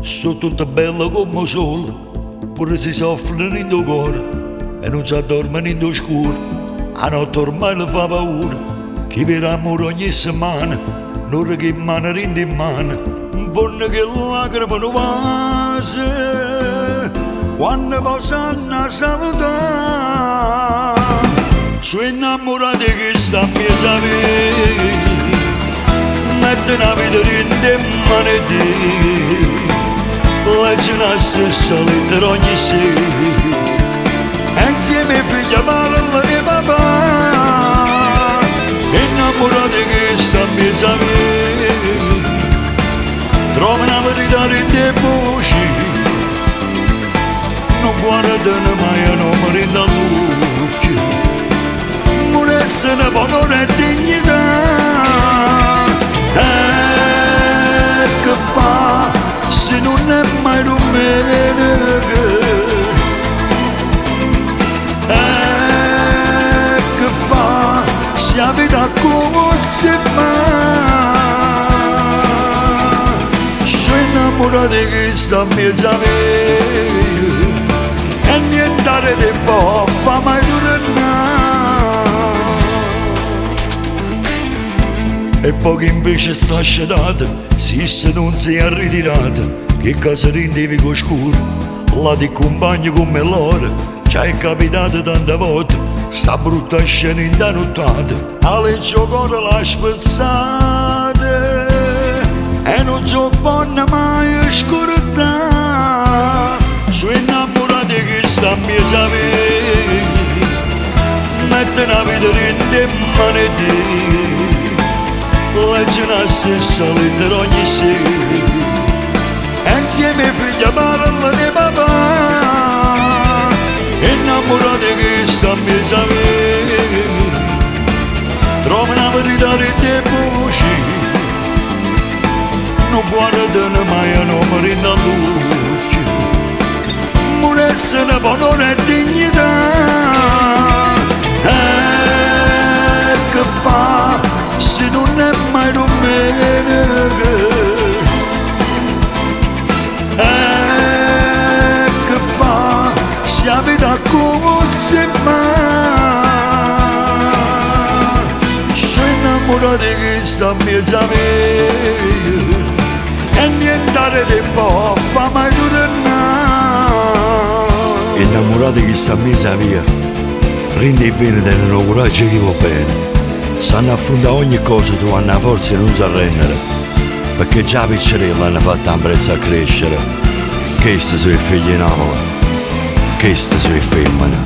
sono tutte belle come il sole, pure si soffrono in tuo cuore e non si addormono in tuo scuro. A notte ormai le fa paura, chi per amore ogni settimana, non che in mano rende in mano, un fondo che lacrime non vase, quando possono salutare. Sono innamorati che sta a mia sapere, mette una vita in mano e te, legge la stessa lettera ogni sera, insieme ai figli parlano di papà, innamorati che sta a mia sapere, trova una verità in te voci, non guardano mai a nome dall'occhio, non essere valore e dignità. Che fa se non è mai domenica? Che fa se la vita come si fa? Sono innamorato che sta a mezzo a me e niente di può fa mai tornare. E poi invece sta scedato, se non si è ritirato, che casa rendevi con scuro, la ti compagni come loro, ci è capitato tante volte, sta brutta scena in da nottata, alle giocate la spezzata, e non so buona mai scordare, sono innamorati che sta a mia sapere, mette una vita in mano e te, legge la stessa lettera ogni sera, insieme ai figli parlano di papà, innamorati che sta a mezzo a me, trova una verità in te voci, non guardano mai a nome dall'occhio, non essere valore e dignità. Che fa se non è mai domenica? Che fa se la vita come si fa? Sono innamorato che sta a mezzo a me e niente di può fa mai tornare. Innamorati che sta a mezzo a via, rende bene tenere coraggio che va bene, sanno affrontare ogni cosa, trovano la forza e non si arrendere, perché già la piccerella hanno fatto un prezzo a crescere. Questi sono i figli di Napoli, queste sono le femmine.